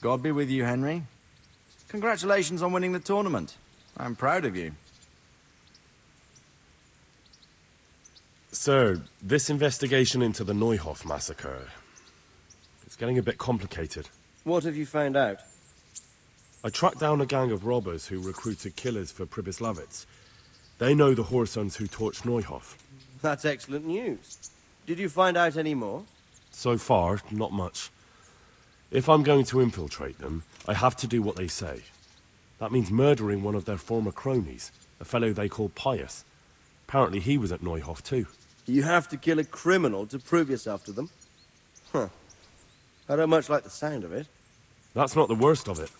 God be with you, Henry. Congratulations on winning the tournament. I'm proud of you. Sir, this investigation into the Neuhof massacre, it's getting a bit complicated. What have you found out? I tracked down a gang of robbers who recruited killers for Pribyslavitz. They know the Horsons who torched Neuhof. That's excellent news. Did you find out any more? So far, not much. If I'm going to infiltrate them, I have to do what they say. That means murdering one of their former cronies, a fellow they call Pius. Apparently he was at Neuhof too. You have to kill a criminal to prove yourself to them? Huh. I don't much like the sound of it. That's not the worst of it.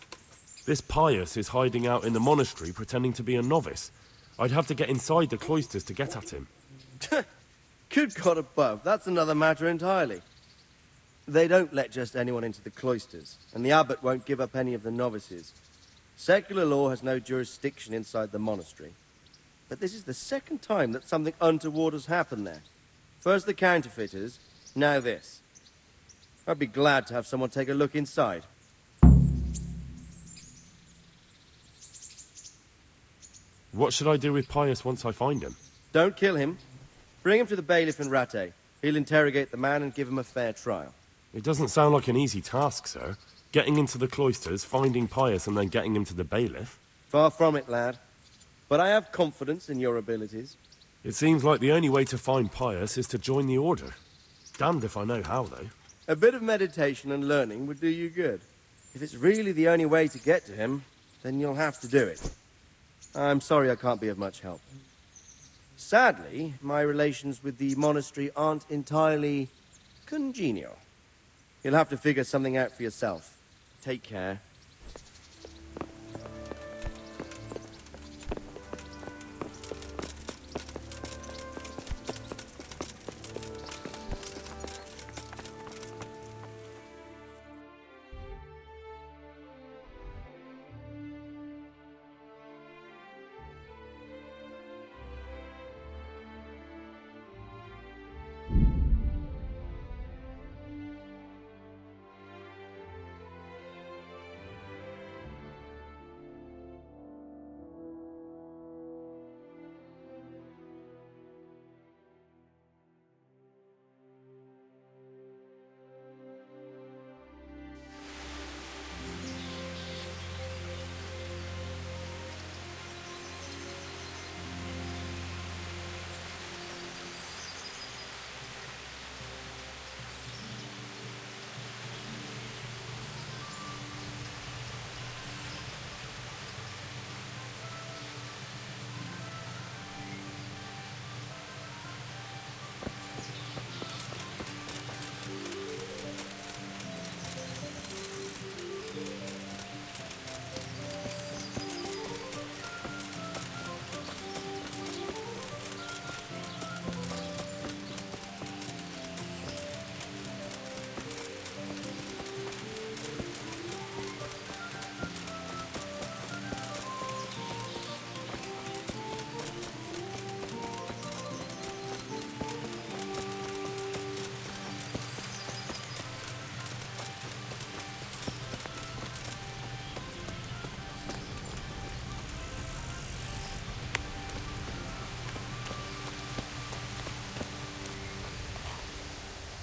This Pius is hiding out in the monastery pretending to be a novice. I'd have to get inside the cloisters to get at him. Good God above, that's another matter entirely. They don't let just anyone into the cloisters, and the abbot won't give up any of the novices. Secular law has no jurisdiction inside the monastery. But this is the second time that something untoward has happened there. First the counterfeiters, now this. I'd be glad to have someone take a look inside. What should I do with Pius once I find him? Don't kill him. Bring him to the bailiff in Rattay. He'll interrogate the man and give him a fair trial. It doesn't sound like an easy task, sir. Getting into the cloisters, finding Pius, and then getting him to the bailiff. Far from it, lad. But I have confidence in your abilities. It seems like the only way to find Pius is to join the order. Damned if I know how, though. A bit of meditation and learning would do you good. If it's really the only way to get to him, then you'll have to do it. I'm sorry I can't be of much help. Sadly, my relations with the monastery aren't entirely congenial. You'll have to figure something out for yourself. Take care.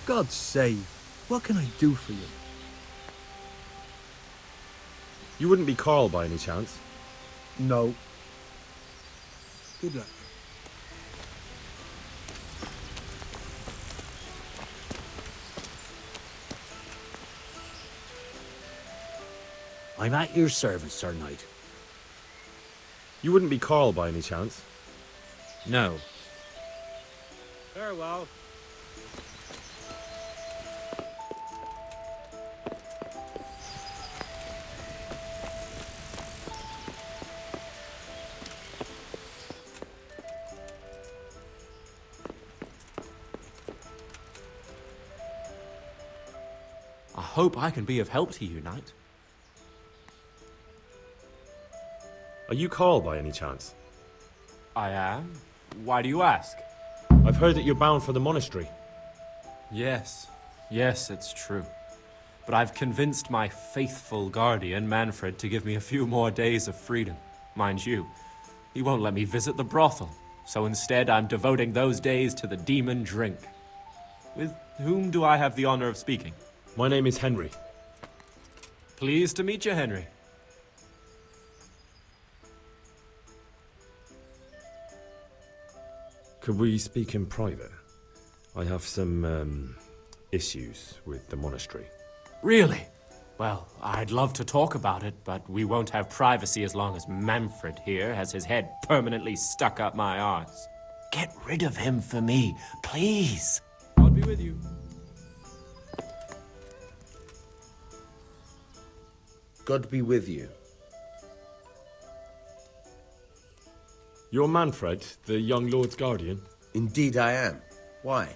God's sake, what can I do for you? You wouldn't be Carl by any chance? No. Good luck. I'm at your service, Sir Knight. You wouldn't be Carl by any chance? No. Farewell. I hope I can be of help to you, Knight. Are you Carl by any chance? I am. Why do you ask? I've heard that you're bound for the monastery. Yes. Yes, it's true. but I've convinced my faithful guardian, Manfred, to give me a few more days of freedom. Mind you, he won't let me visit the brothel, so instead I'm devoting those days to the demon drink. With whom do I have the honor of speaking? My name is Henry. Pleased to meet you, Henry. Could we speak in private? I have some, issues with the monastery. Really? Well, I'd love to talk about it, but we won't have privacy as long as Manfred here has his head permanently stuck up my arse. Get rid of him for me, please. God be with you. God be with you. You're Manfred, the young lord's guardian? Indeed I am. Why?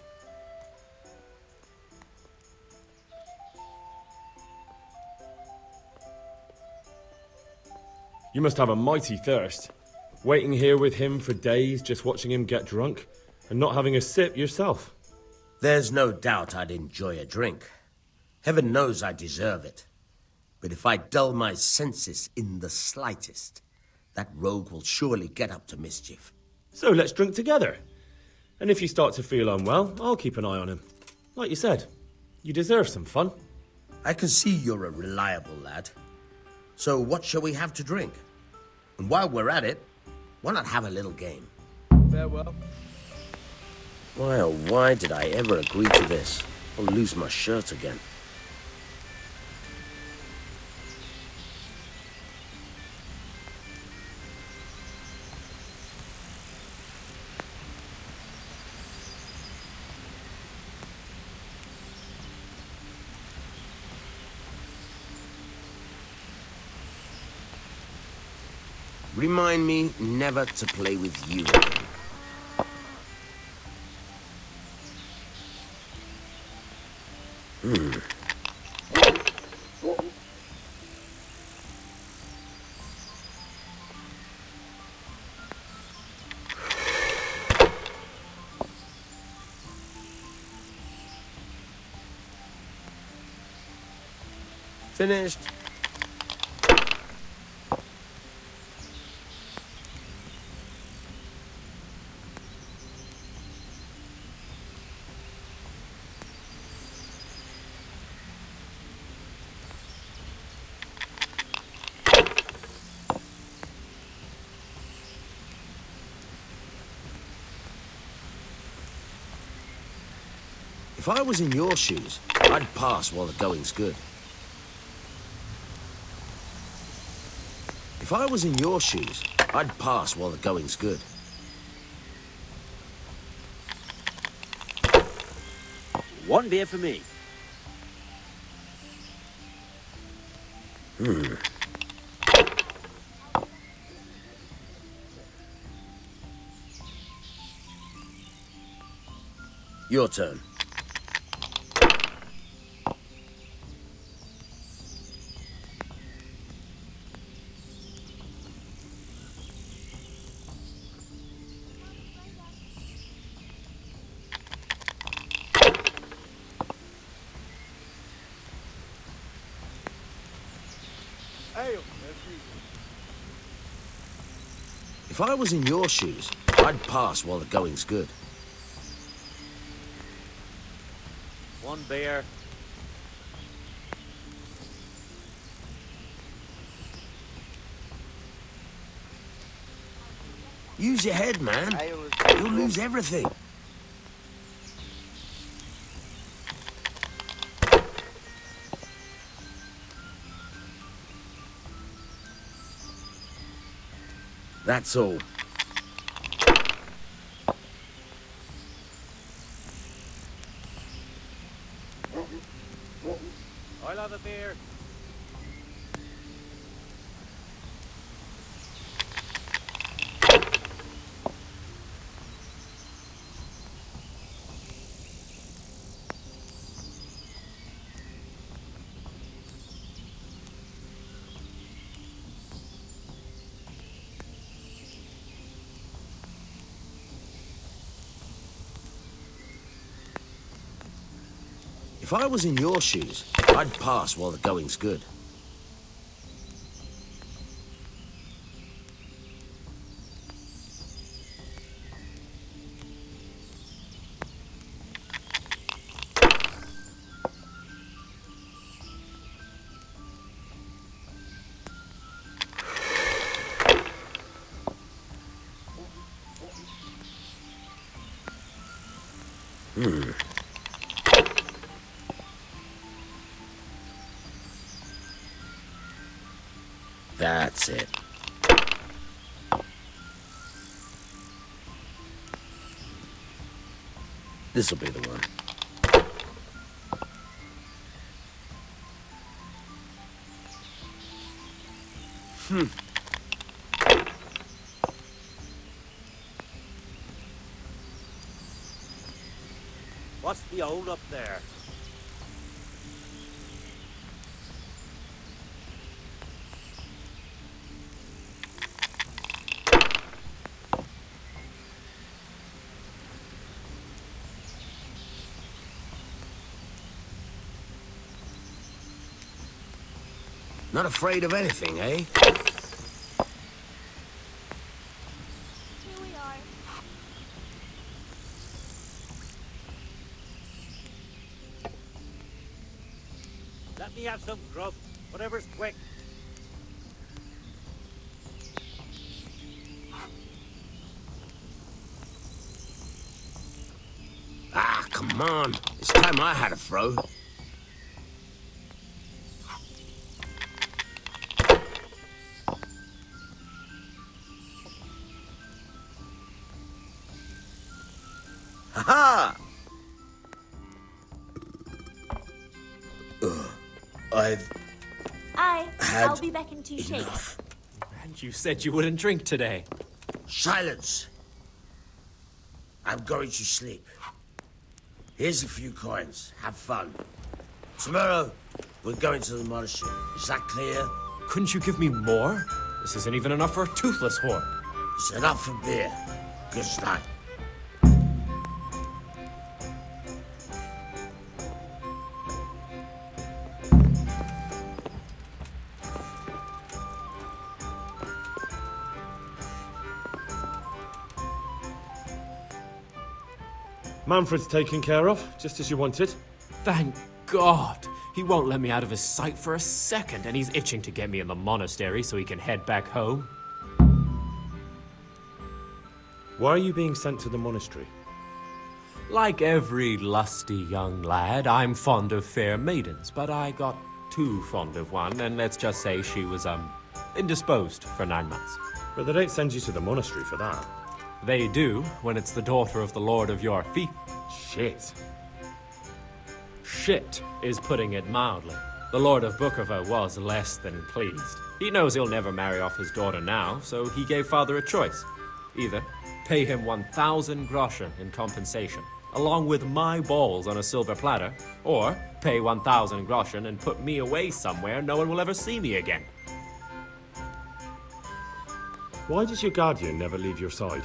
You must have a mighty thirst. Waiting here with him for days, just watching him get drunk, and not having a sip yourself. There's no doubt I'd enjoy a drink. Heaven knows I deserve it. But if I dull my senses in the slightest, that rogue will surely get up to mischief. So let's drink together. And if you start to feel unwell, I'll keep an eye on him. Like you said, you deserve some fun. I can see you're a reliable lad. So what shall we have to drink? And while we're at it, why not have a little game? Farewell. Why oh why did I ever agree to this? I'll lose my shirt again. Remind me never to play with you again. Finished. If I was in your shoes, I'd pass while the going's good. If I was in your shoes, I'd pass while the going's good. One beer for me. Your turn. If I was in your shoes, I'd pass while the going's good. One beer. Use your head, man. You'll lose everything. That's all. I'll have a beer. If I was in your shoes, I'd pass while the going's good. That's it. This'll be the one. What's the hold up there? Not afraid of anything, eh? Here we are. Let me have some grub. Whatever's quick. Ah, come on. It's time I had a throw. Ha-ha! I'll be back in 2 shakes. Enough. And you said you wouldn't drink today. Silence. I'm going to sleep. Here's a few coins. Have fun. Tomorrow, we're going to the monastery. Is that clear? Couldn't you give me more? This isn't even enough for a toothless whore. It's enough for beer. Good night. Manfred's taken care of, just as you wanted. Thank God. He won't let me out of his sight for a second, and he's itching to get me in the monastery so he can head back home. Why are you being sent to the monastery? Like every lusty young lad, I'm fond of fair maidens, but I got too fond of one, and let's just say she was, indisposed for 9 months. But they don't send you to the monastery for that. They do, when it's the daughter of the Lord of your fief. Shit. Shit is putting it mildly. The Lord of Bukovo was less than pleased. He knows he'll never marry off his daughter now, so he gave father a choice. Either pay him 1,000 groschen in compensation, along with my balls on a silver platter, or pay 1,000 groschen and put me away somewhere no one will ever see me again. Why does your guardian never leave your side?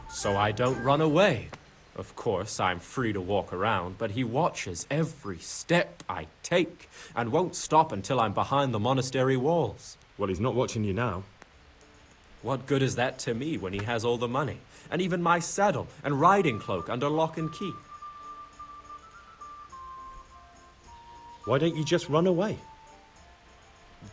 So I don't run away. Of course, I'm free to walk around, but he watches every step I take and won't stop until I'm behind the monastery walls. Well, he's not watching you now. What good is that to me when he has all the money, and even my saddle and riding cloak under lock and key? Why don't you just run away?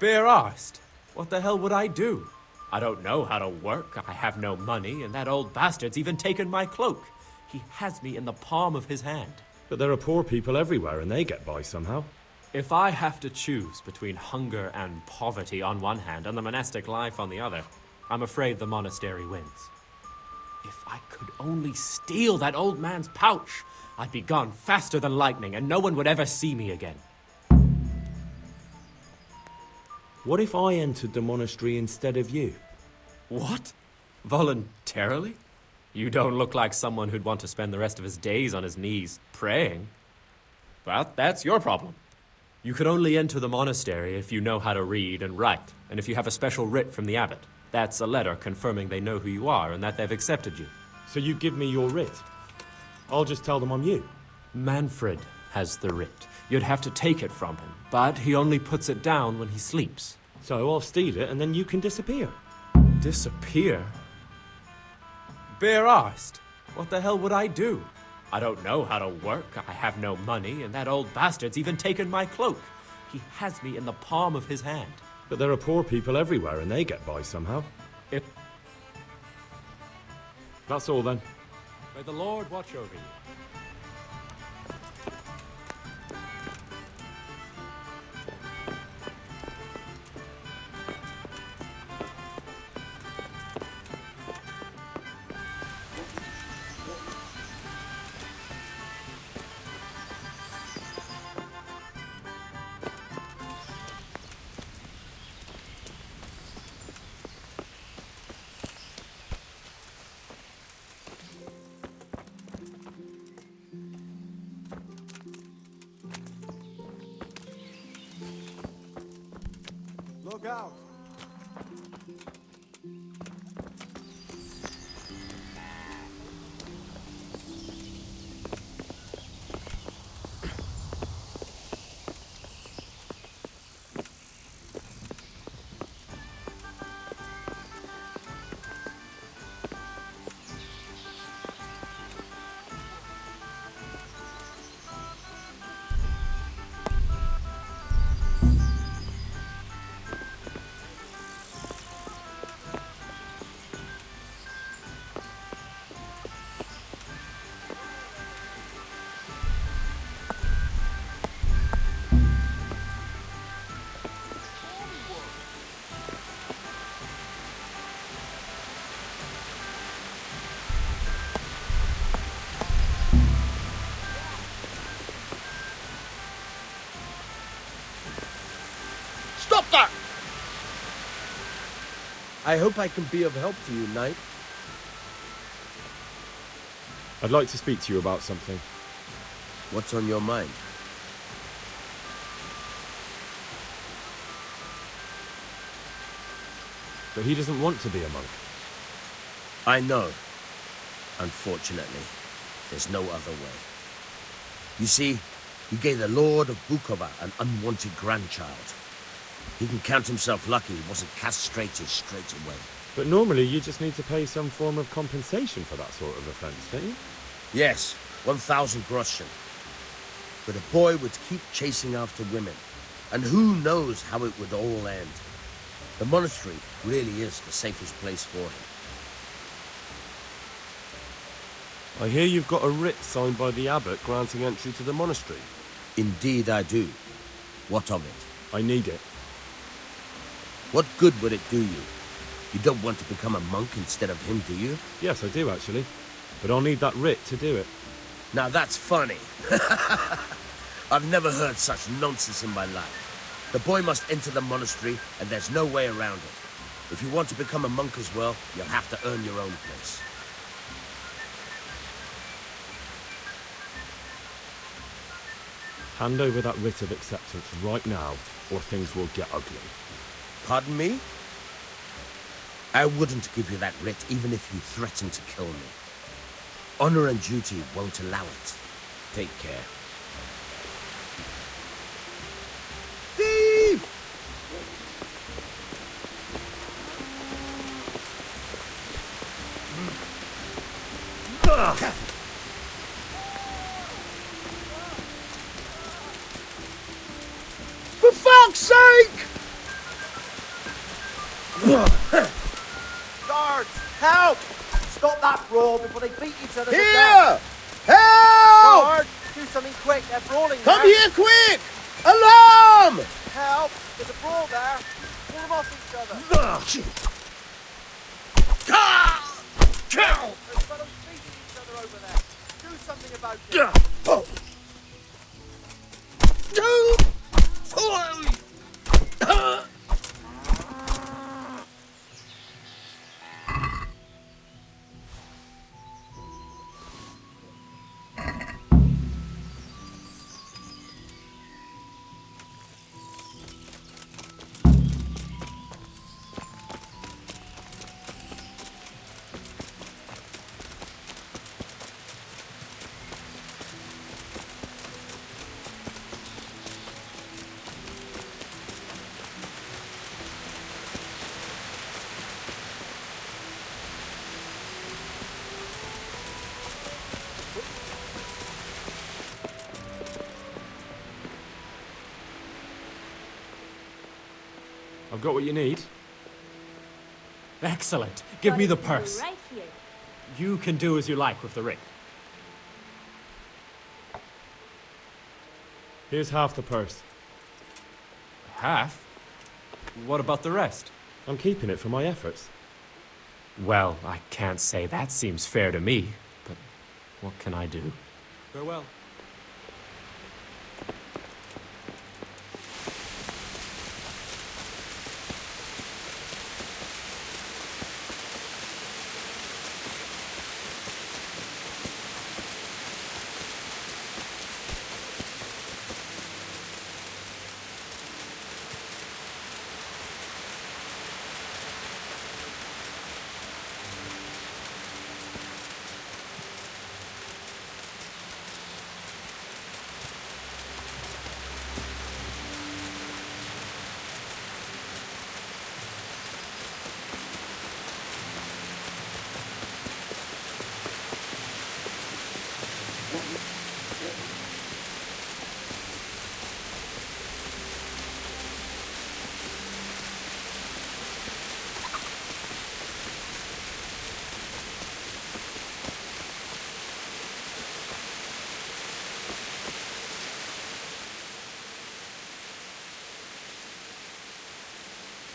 Bare-arsed. What the hell would I do? I don't know how to work, I have no money, and that old bastard's even taken my cloak. He has me in the palm of his hand. But there are poor people everywhere and they get by somehow. If I have to choose between hunger and poverty on one hand and the monastic life on the other, I'm afraid the monastery wins. If I could only steal that old man's pouch, I'd be gone faster than lightning and no one would ever see me again. What if I entered the monastery instead of you? What? Voluntarily? You don't look like someone who'd want to spend the rest of his days on his knees praying. But that's your problem. You could only enter the monastery if you know how to read and write, and if you have a special writ from the abbot. That's a letter confirming they know who you are and that they've accepted you. So you give me your writ. I'll just tell them I'm you. Manfred has the writ. You'd have to take it from him, but he only puts it down when he sleeps. So I'll steal it and then you can disappear. Disappear? Bare-arsed? What the hell would I do? I don't know how to work, I have no money, and that old bastard's even taken my cloak. He has me in the palm of his hand. But there are poor people everywhere and they get by somehow. If... That's all then. May the Lord watch over you. Look out! Stop that! I hope I can be of help to you, knight. I'd like to speak to you about something. What's on your mind? But he doesn't want to be a monk. I know. Unfortunately, there's no other way. You see, he gave the Lord of Bukova an unwanted grandchild. He can count himself lucky he wasn't castrated straight away. But normally you just need to pay some form of compensation for that sort of offence, don't you? Yes, 1,000 groschen. But a boy would keep chasing after women, and who knows how it would all end. The monastery really is the safest place for him. I hear you've got a writ signed by the abbot granting entry to the monastery. Indeed I do. What of it? I need it. What good would it do you? You don't want to become a monk instead of him, do you? Yes, I do actually. But I'll need that writ to do it. Now that's funny. I've never heard such nonsense in my life. The boy must enter the monastery, and there's no way around it. If you want to become a monk as well, you'll have to earn your own place. Hand over that writ of acceptance right now, or things will get ugly. Pardon me? I wouldn't give you that writ even if you threatened to kill me. Honor and duty won't allow it. Take care. Thief! For fuck's sake! Guards, help! Stop that brawl before they beat each other to Here! death. Help! Guards, do something quick. They're brawling Come there. here quick! Alarm! Help! There's a brawl there. Pull them off each other. There's fellows beating each other over there. Do something about it. got what you need. Excellent. Give Got me it the for you purse. right here. You can do as you like with the ring. Here's half the purse. Half? What about the rest? I'm keeping it for my efforts. Well, I can't say that seems fair to me, but what can I do? Farewell.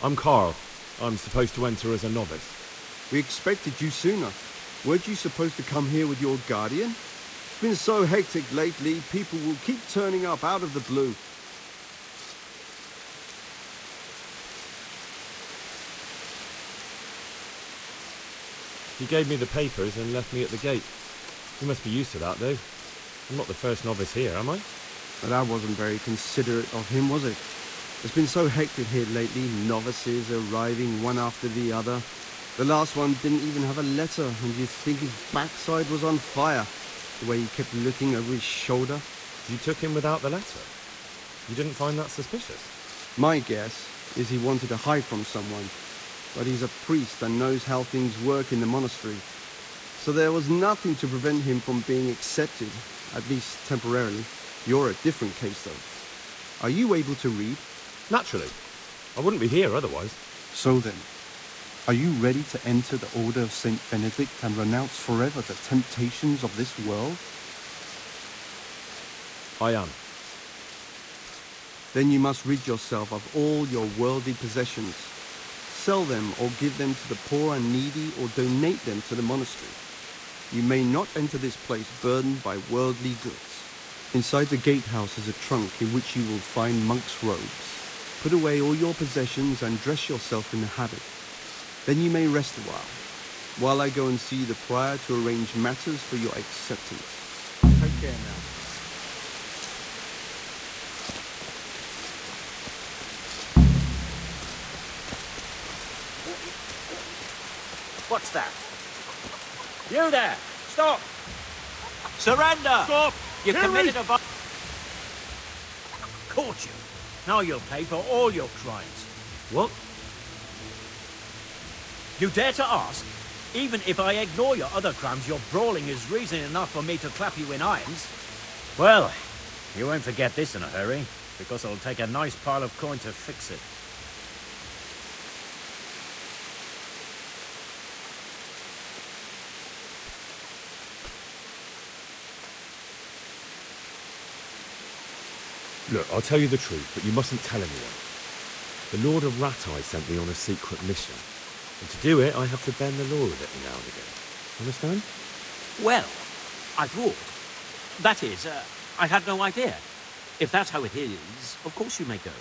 I'm Carl. I'm supposed to enter as a novice. We expected you sooner. Weren't you supposed to come here with your guardian? It's been so hectic lately, people will keep turning up out of the blue. He gave me the papers and left me at the gate. You must be used to that, though. I'm not the first novice here, am I? But that wasn't very considerate of him, was it? It's been so hectic here lately, novices arriving one after the other. The last one didn't even have a letter, and you'd think his backside was on fire, the way he kept looking over his shoulder. You took him without the letter. You didn't find that suspicious? My guess is he wanted to hide from someone, but he's a priest and knows how things work in the monastery. So there was nothing to prevent him from being accepted, at least temporarily. You're a different case, though. Are you able to read? Naturally. I wouldn't be here otherwise. So then, are you ready to enter the Order of Saint Benedict and renounce forever the temptations of this world? I am. Then you must rid yourself of all your worldly possessions. Sell them or give them to the poor and needy or donate them to the monastery. You may not enter this place burdened by worldly goods. Inside the gatehouse is a trunk in which you will find monks' robes. Put away all your possessions and dress yourself in the habit. Then you may rest a while I go and see the prior to arrange matters for your acceptance. Take care now. What's that? You there! Stop! Surrender! Stop! You Henry! committed a Caught you. Now you'll pay for all your crimes. What? You dare to ask? Even if I ignore your other crimes, your brawling is reason enough for me to clap you in irons. Well, you won't forget this in a hurry, because it'll take a nice pile of coin to fix it. Look, I'll tell you the truth, but you mustn't tell anyone. The Lord of Ratai sent me on a secret mission. And to do it, I have to bend the law a bit now and again. Understand? Well, I thought. That is, I had no idea. If that's how it is, of course you may go.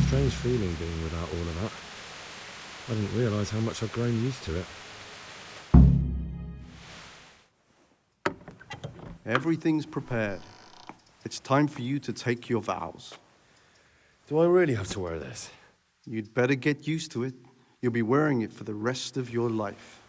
Strange feeling being without all of that. I didn't realise how much I'd grown used to it. Everything's prepared. It's time for you to take your vows. Do I really have to wear this? You'd better get used to it. You'll be wearing it for the rest of your life.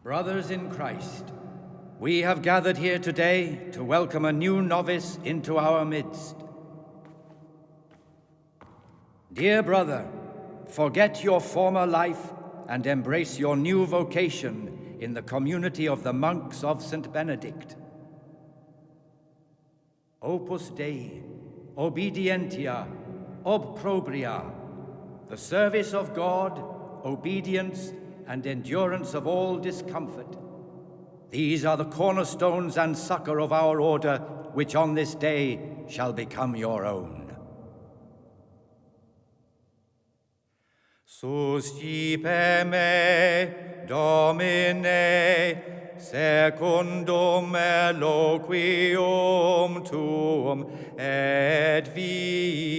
Brothers in Christ, we have gathered here today to welcome a new novice into our midst. Dear brother, forget your former life and embrace your new vocation in the community of the monks of St. Benedict. Opus Dei, obedientia, obprobria, the service of God, obedience, and endurance of all discomfort. These are the cornerstones and succor of our order, which on this day shall become your own. Suscipe me, Domine, secundum eloquium tuum et vivam.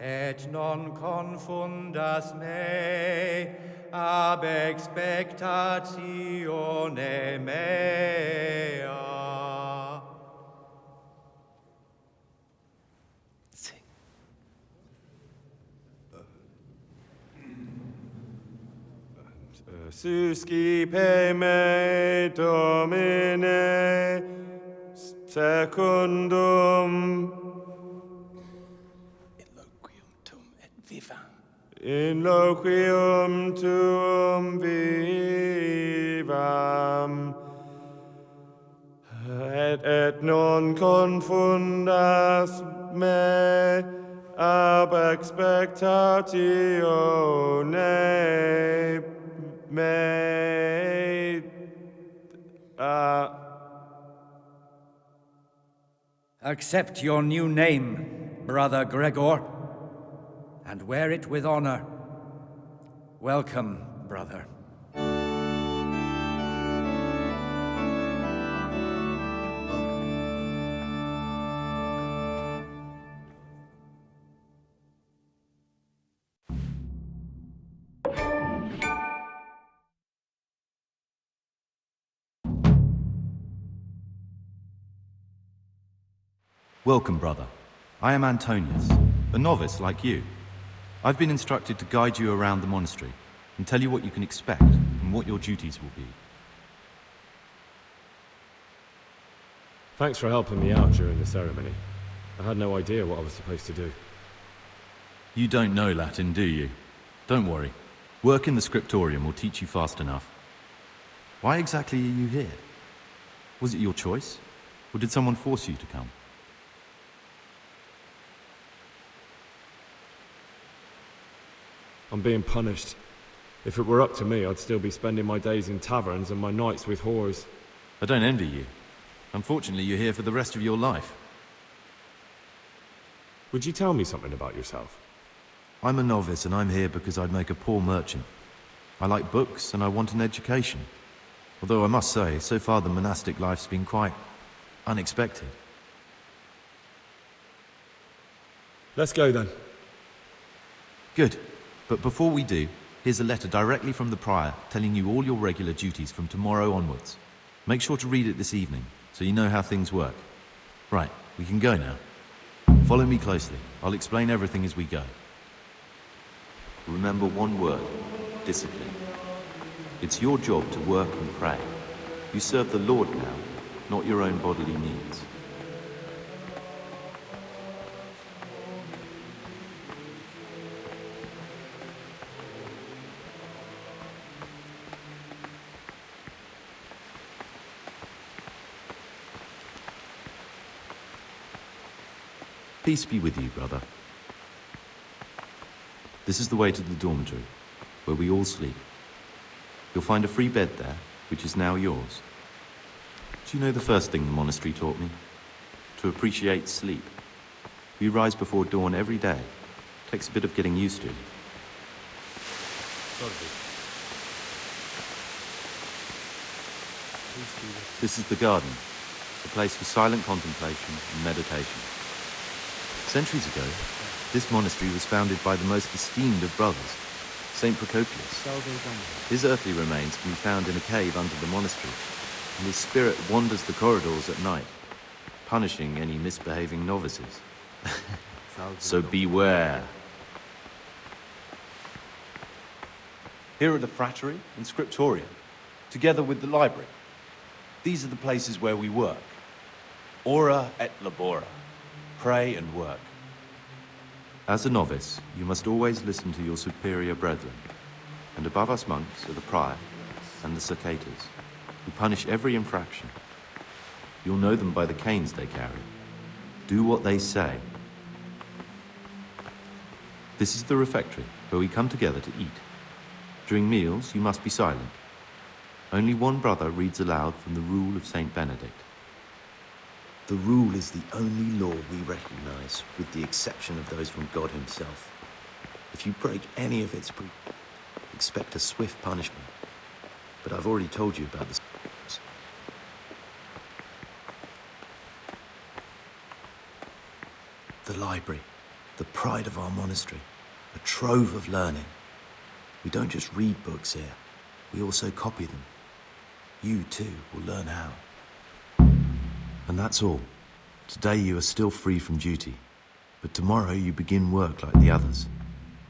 Et non confundas me ab expectatione mea. Suscipe me, Domine, secundum in loquium tuum vivam, et non confundas me ab expectatione mea. Accept your new name, Brother Gregor, and wear it with honor. Welcome, brother. Welcome, brother. I am Antonius, a novice like you. I've been instructed to guide you around the monastery and tell you what you can expect and what your duties will be. Thanks for helping me out during the ceremony. I had no idea what I was supposed to do. You don't know Latin, do you? Don't worry. Work in the scriptorium will teach you fast enough. Why exactly are you here? Was it your choice? Or did someone force you to come? I'm being punished. If it were up to me, I'd still be spending my days in taverns and my nights with whores. I don't envy you. Unfortunately, you're here for the rest of your life. Would you tell me something about yourself? I'm a novice and I'm here because I'd make a poor merchant. I like books and I want an education. Although I must say, so far the monastic life's been quite unexpected. Let's go then. Good. But before we do, here's a letter directly from the prior telling you all your regular duties from tomorrow onwards. Make sure to read it this evening, so you know how things work. Right, we can go now. Follow me closely. I'll explain everything as we go. Remember one word: discipline. It's your job to work and pray. You serve the Lord now, not your own bodily needs. Peace be with you, brother. This is the way to the dormitory, where we all sleep. You'll find a free bed there, which is now yours. Do you know the first thing the monastery taught me? To appreciate sleep. We rise before dawn every day. Takes a bit of getting used to. This is the garden, a place for silent contemplation and meditation. Centuries ago, this monastery was founded by the most esteemed of brothers, Saint Procopius. His earthly remains can be found in a cave under the monastery, and his spirit wanders the corridors at night, punishing any misbehaving novices. So beware. Here are the frattery and scriptorium, together with the library. These are the places where we work. Ora et labora. Pray and work. As a novice, you must always listen to your superior brethren. And above us monks are the prior and the secators, who punish every infraction. You'll know them by the canes they carry. Do what they say. This is the refectory, where we come together to eat. During meals, you must be silent. Only one brother reads aloud from the Rule of Saint Benedict. The Rule is the only law we recognize, with the exception of those from God himself. If you break any of its expect a swift punishment. But I've already told you about this. The library, the pride of our monastery, a trove of learning. We don't just read books here, we also copy them. You, too, will learn how. And that's all. Today you are still free from duty, but tomorrow you begin work like the others.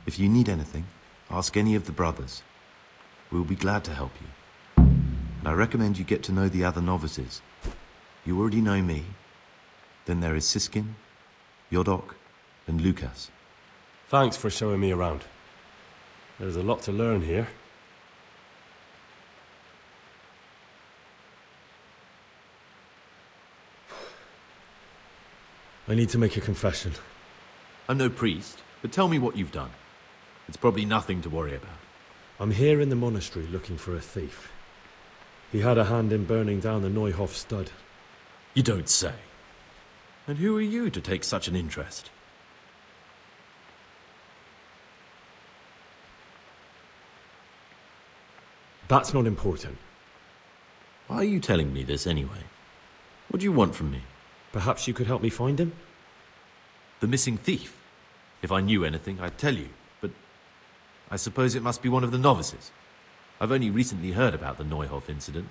If you need anything, ask any of the brothers. We'll be glad to help you. And I recommend you get to know the other novices. You already know me. Then there is Siskin, Yodok, and Lucas. Thanks for showing me around. There's a lot to learn here. I need to make a confession. I'm no priest, but tell me what you've done. It's probably nothing to worry about. I'm here in the monastery looking for a thief. He had a hand in burning down the Neuhof stud. You don't say. And who are you to take such an interest? That's not important. Why are you telling me this anyway? What do you want from me? Perhaps you could help me find him? The missing thief? If I knew anything, I'd tell you, but I suppose it must be one of the novices. I've only recently heard about the Neuhof incident,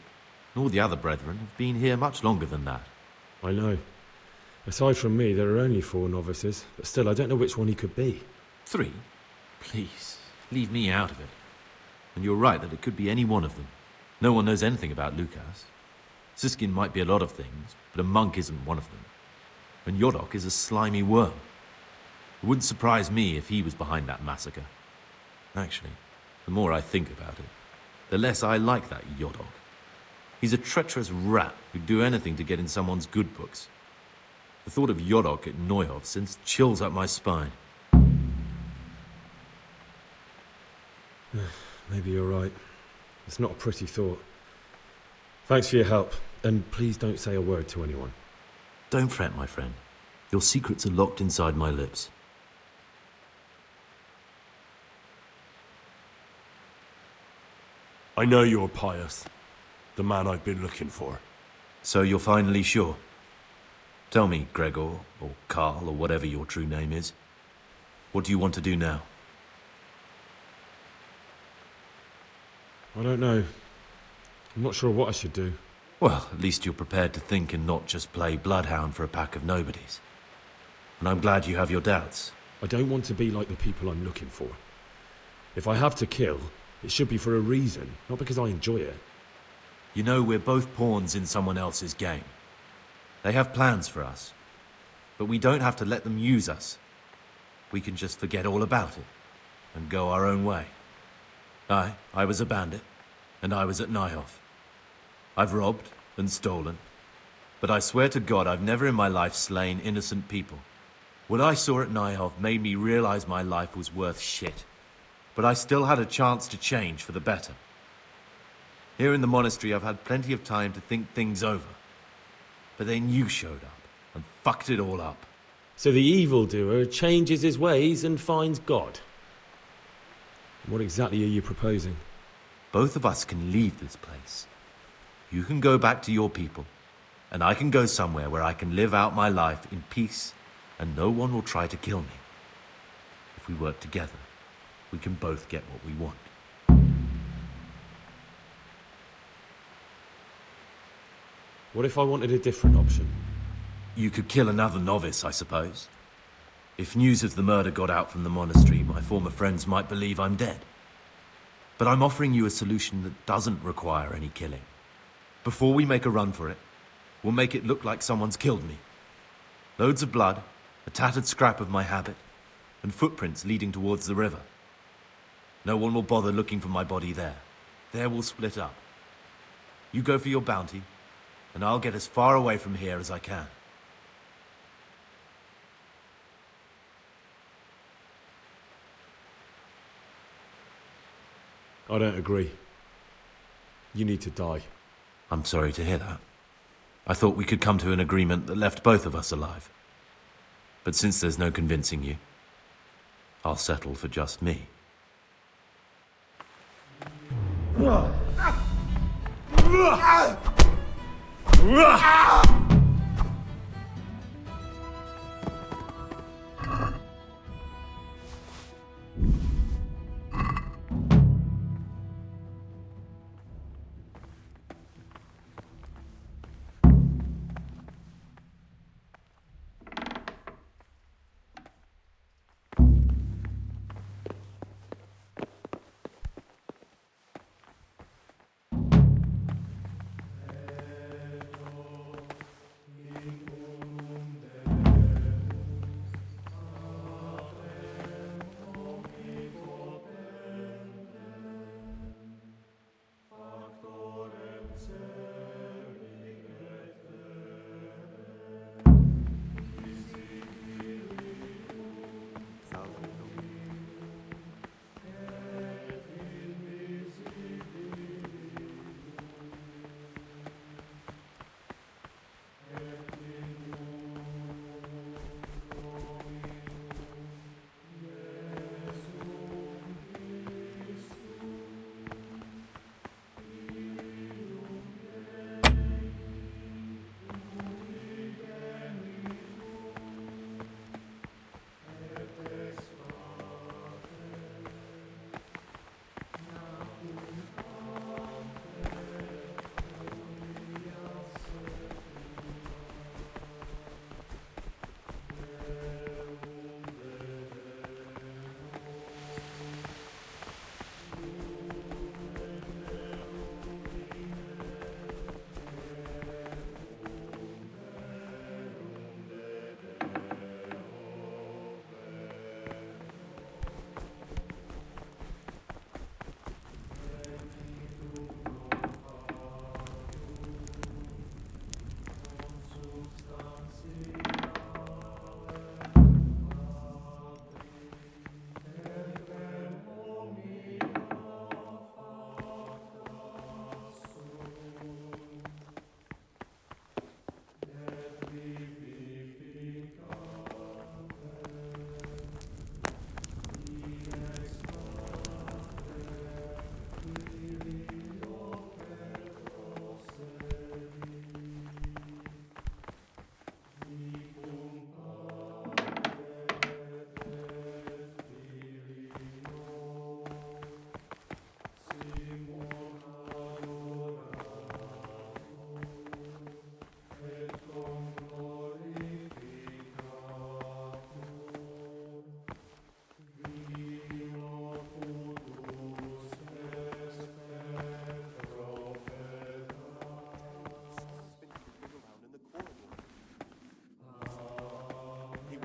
and all the other brethren have been here much longer than that. I know. Aside from me, there are only 4 novices, but still, I don't know which one he could be. 3? Please, leave me out of it. And you're right that it could be any one of them. No one knows anything about Lucas. Siskin might be a lot of things, but a monk isn't one of them. And Yodok is a slimy worm. It wouldn't surprise me if he was behind that massacre. Actually, the more I think about it, the less I like that Yodok. He's a treacherous rat who'd do anything to get in someone's good books. The thought of Yodok at Neuhof sends chills up my spine. Maybe you're right. It's not a pretty thought. Thanks for your help, and please don't say a word to anyone. Don't fret, my friend. Your secrets are locked inside my lips. I know you're Pius, the man I've been looking for. So you're finally sure? Tell me, Gregor, or Karl, or whatever your true name is. What do you want to do now? I don't know. I'm not sure what I should do. Well, at least you're prepared to think and not just play bloodhound for a pack of nobodies. And I'm glad you have your doubts. I don't want to be like the people I'm looking for. If I have to kill, it should be for a reason, not because I enjoy it. You know, we're both pawns in someone else's game. They have plans for us, but we don't have to let them use us. We can just forget all about it and go our own way. I was a bandit, and I was at Neuhof. I've robbed and stolen, but I swear to God I've never in my life slain innocent people. What I saw at Neuhof made me realize my life was worth shit, but I still had a chance to change for the better. Here in the monastery I've had plenty of time to think things over, but then you showed up and fucked it all up. So the evildoer changes his ways and finds God. What exactly are you proposing? Both of us can leave this place. You can go back to your people, and I can go somewhere where I can live out my life in peace, and no one will try to kill me. If we work together, we can both get what we want. What if I wanted a different option? You could kill another novice, I suppose. If news of the murder got out from the monastery, my former friends might believe I'm dead. But I'm offering you a solution that doesn't require any killing. Before we make a run for it, we'll make it look like someone's killed me. Loads of blood, a tattered scrap of my habit, and footprints leading towards the river. No one will bother looking for my body there. There we'll split up. You go for your bounty, and I'll get as far away from here as I can. I don't agree. You need to die. I'm sorry to hear that. I thought we could come to an agreement that left both of us alive. But since there's no convincing you, I'll settle for just me.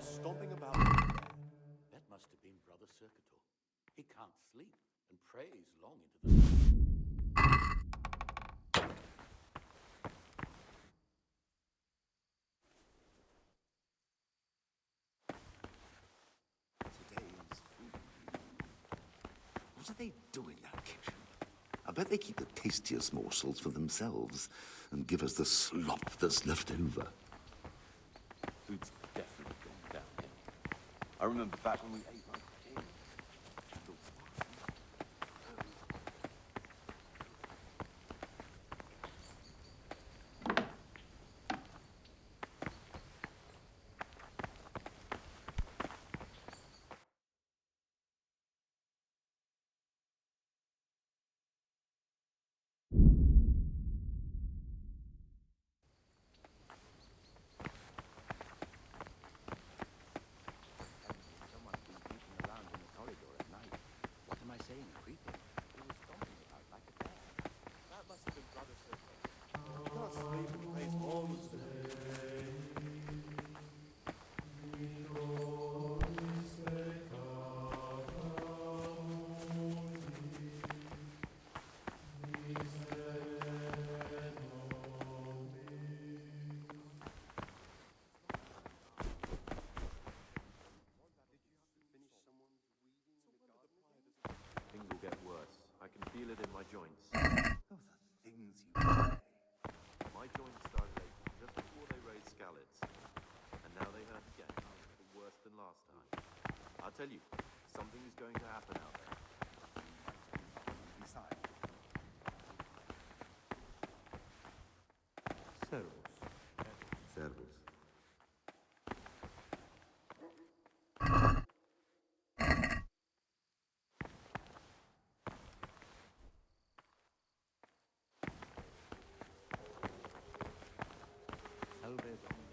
Stomping about there. That must have been Brother Circator. He can't sleep and prays long into the Today's food. What are they doing in that kitchen? I bet they keep the tastiest morsels for themselves and give us the slop that's left over. food's definitely gone downhill. I remember back when we ate like kings. I'll tell you, something is going to happen out there. Besides, Servus. Salve Domine.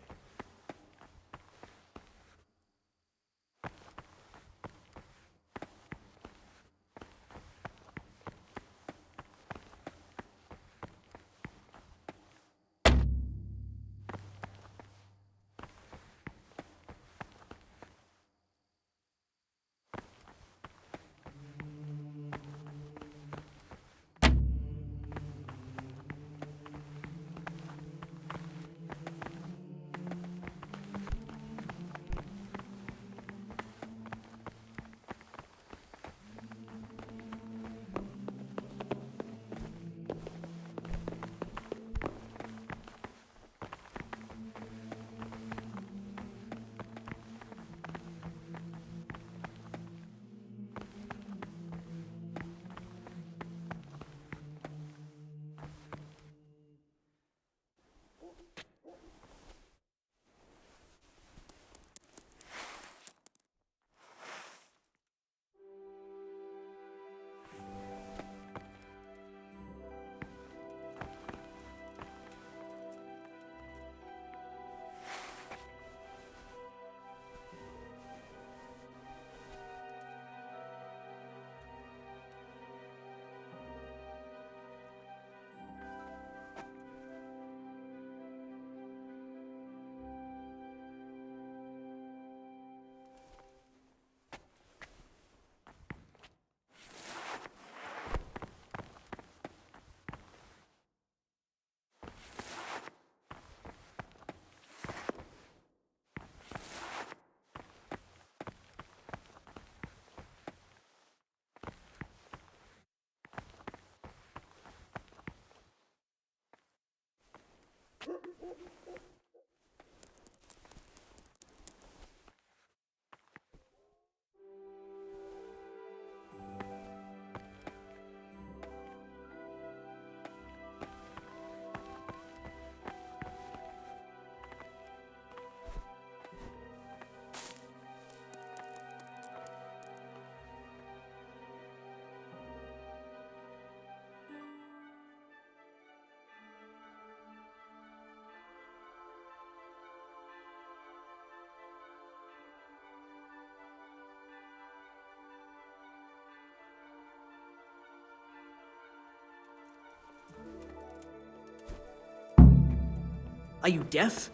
Are you deaf?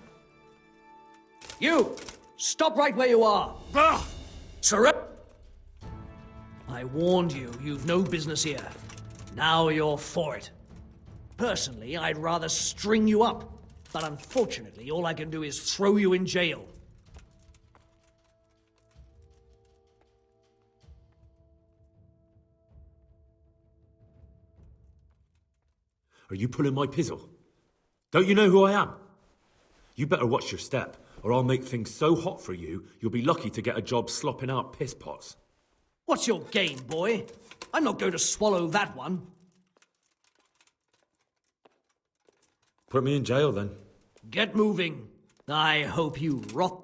You! Stop right where you are! Surrender! I warned you, you've no business here. Now you're for it. Personally, I'd rather string you up. But unfortunately, all I can do is throw you in jail. Are you pulling my pizzle? Don't you know who I am? You better watch your step, or I'll make things so hot for you, you'll be lucky to get a job slopping out piss pots. What's your game, boy? I'm not going to swallow that one. Put me in jail, then. Get moving. I hope you rot.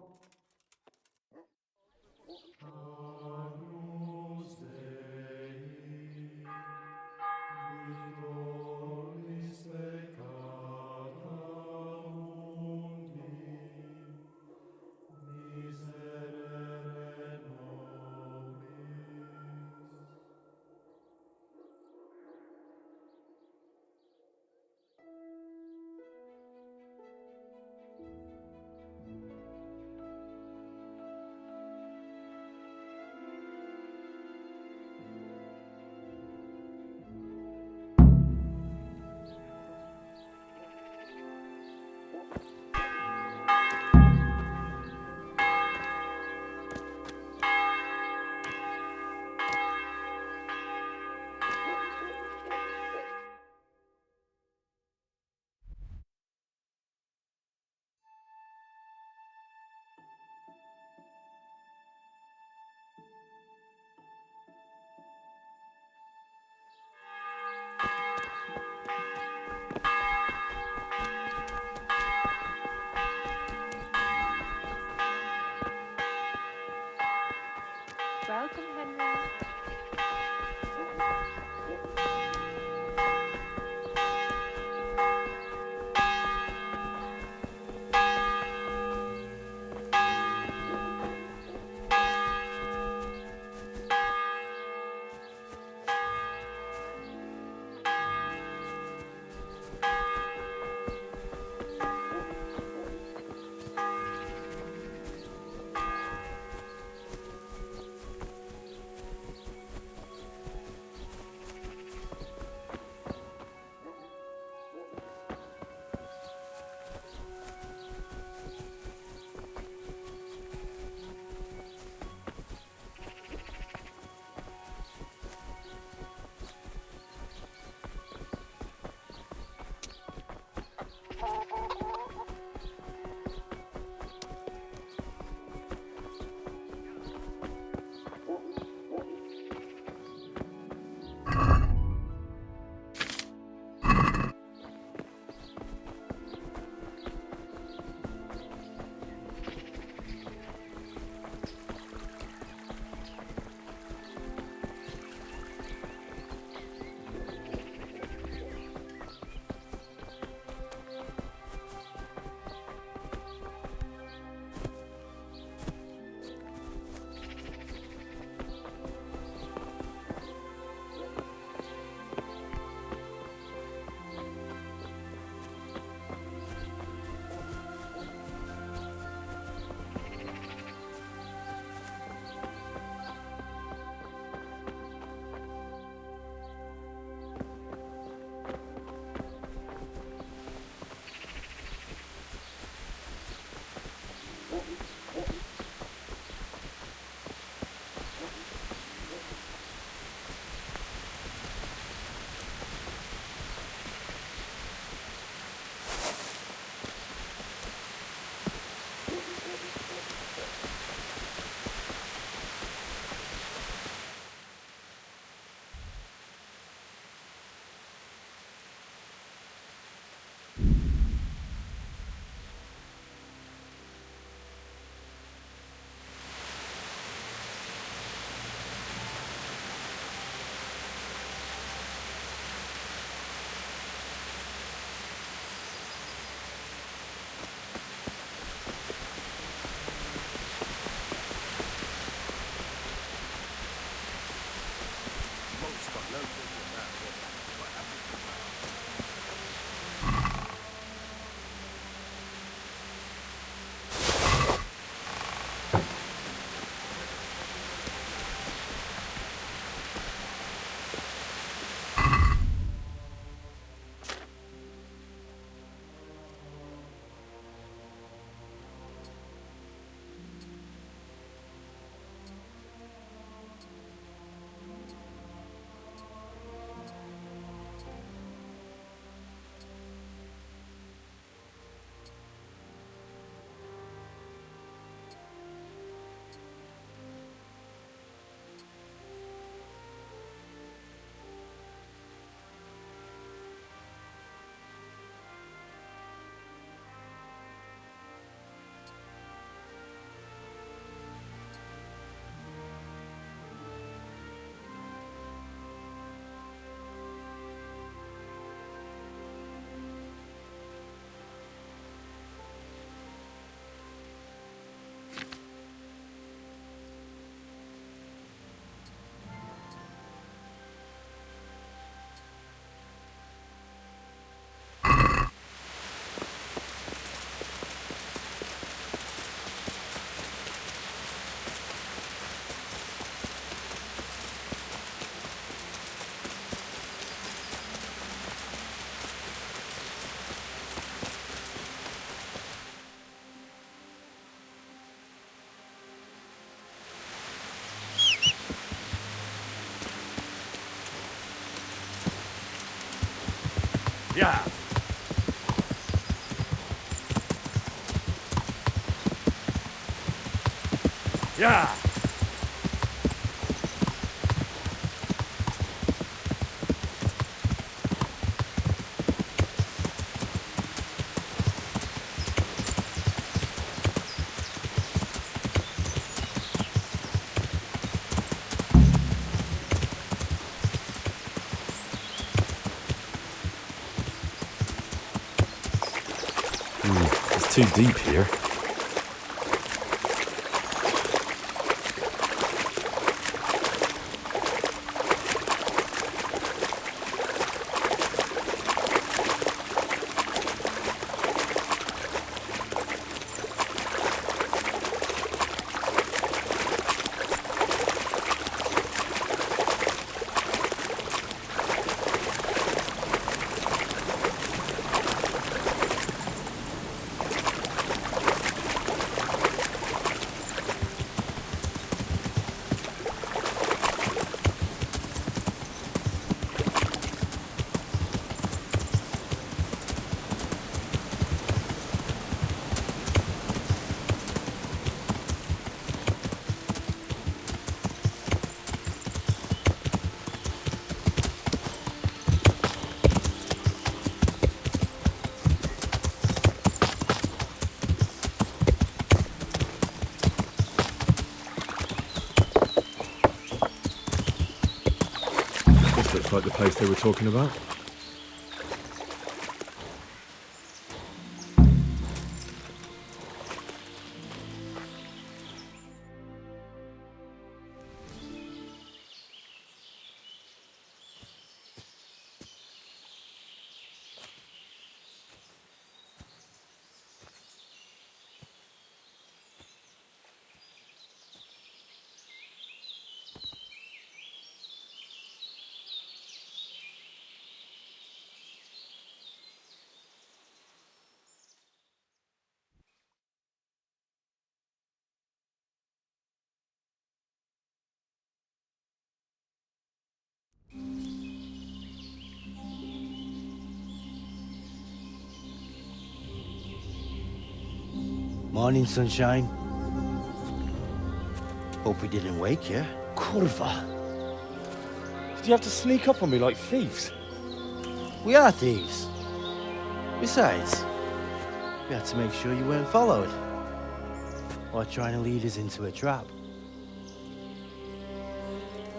Yeah. Yeah. It's too deep here. This looks like the place they were talking about. Morning, sunshine. Hope we didn't wake you. Kurva! Did you have to sneak up on me like thieves? We are thieves. Besides, we had to make sure you weren't followed. Or trying to lead us into a trap.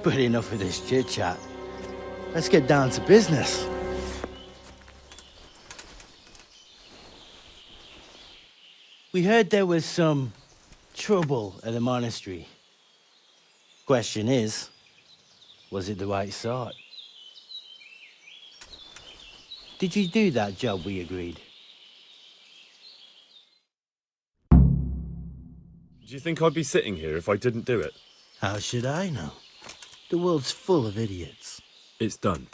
But enough of this chit-chat. Let's get down to business. We heard there was some trouble at the monastery. Question is, was it the right sort? Did you do that job we agreed? Do you think I'd be sitting here if I didn't do it? How should I know? The world's full of idiots. It's done.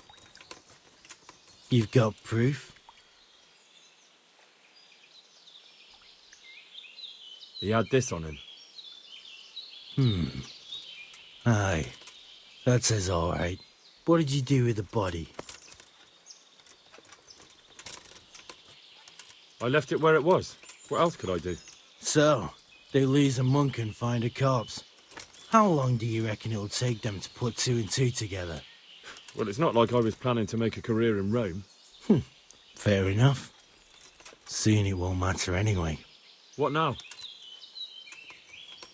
You've got proof? He had this on him. Aye. That says all right. What did you do with the body? I left it where it was. What else could I do? So, they lose a monk and find a corpse. How long do you reckon it'll take them to put two and two together? Well, it's not like I was planning to make a career in Rome. Fair enough. Soon it won't matter anyway. What now?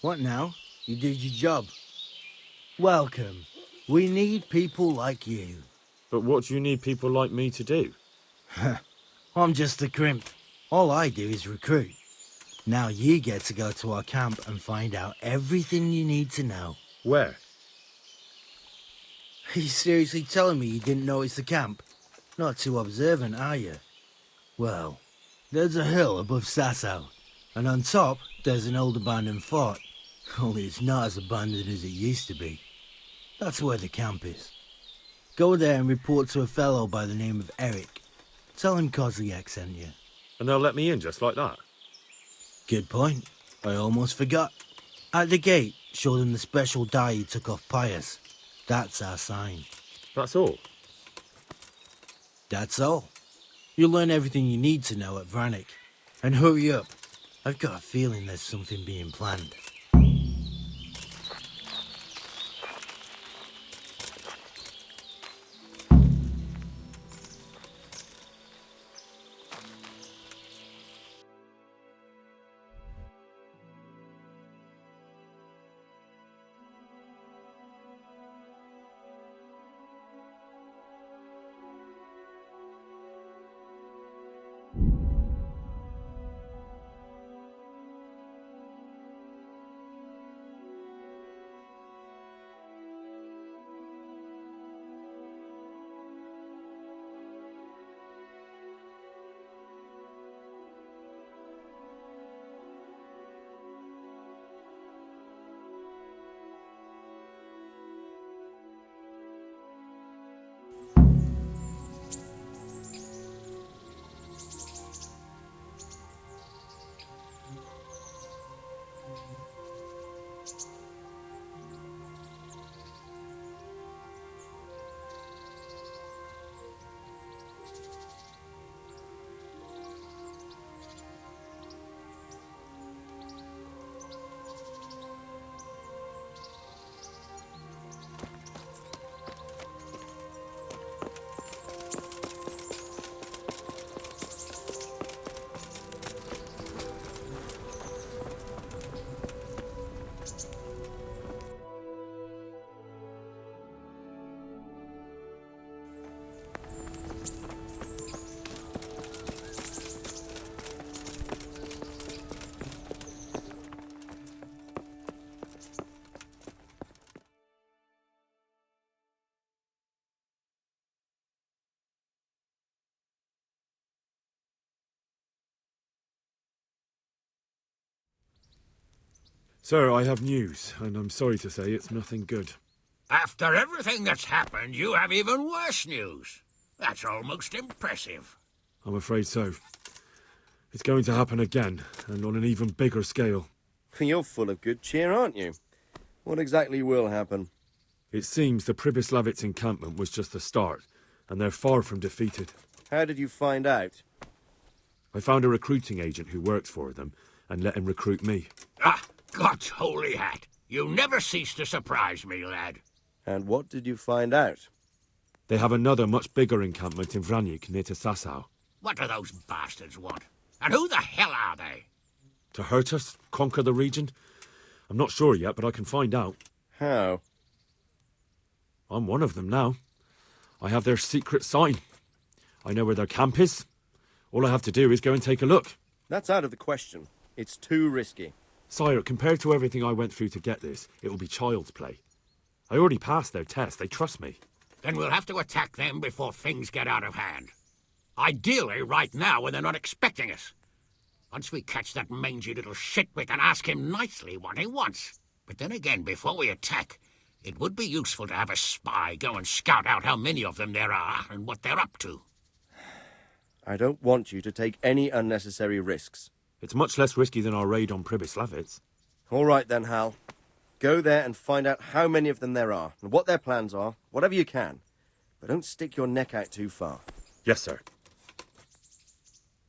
What now? You did your job. Welcome. We need people like you. But what do you need people like me to do? I'm just a crimp. All I do is recruit. Now you get to go to our camp and find out everything you need to know. Where? Are you seriously telling me you didn't notice the camp? Not too observant, are you? Well, there's a hill above Sasau, and on top there's an old abandoned fort. Only it's not as abandoned as it used to be. That's where the camp is. Go there and report to a fellow by the name of Eric. Tell him Kozliak sent you. And they'll let me in just like that? Good point. I almost forgot. At the gate, show them the special dye you took off Pius. That's our sign. That's all? That's all. You'll learn everything you need to know at Vranik. And hurry up. I've got a feeling there's something being planned. Sir, I have news, and I'm sorry to say it's nothing good. After everything that's happened, you have even worse news. That's almost impressive. I'm afraid so. It's going to happen again, and on an even bigger scale. You're full of good cheer, aren't you? What exactly will happen? It seems the Pribyslavitz encampment was just the start, and they're far from defeated. How did you find out? I found a recruiting agent who worked for them, and let him recruit me. Ah, God's holy hat. You never cease to surprise me, lad. And what did you find out? They have another much bigger encampment in Vranik near to Sasau. What do those bastards want? And who the hell are they? To hurt us? Conquer the region? I'm not sure yet, but I can find out. How? I'm one of them now. I have their secret sign. I know where their camp is. All I have to do is go and take a look. That's out of the question. It's too risky. Sire, compared to everything I went through to get this, it will be child's play. I already passed their test. They trust me. Then we'll have to attack them before things get out of hand. Ideally, right now, when they're not expecting us. Once we catch that mangy little shit, we can ask him nicely what he wants. But then again, before we attack, it would be useful to have a spy go and scout out how many of them there are and what they're up to. I don't want you to take any unnecessary risks. It's much less risky than our raid on Pribyslavitz. All right then, Hal. Go there and find out how many of them there are, and what their plans are, whatever you can. But don't stick your neck out too far. Yes, sir.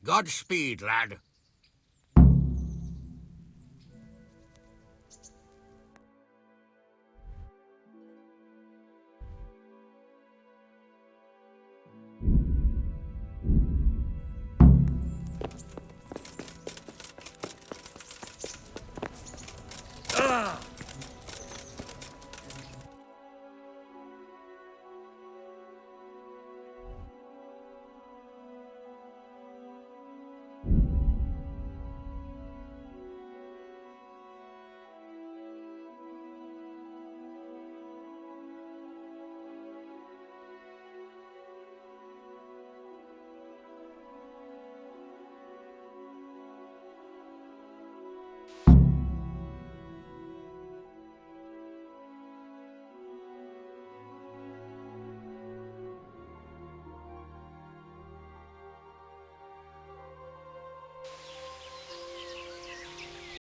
Godspeed, lad.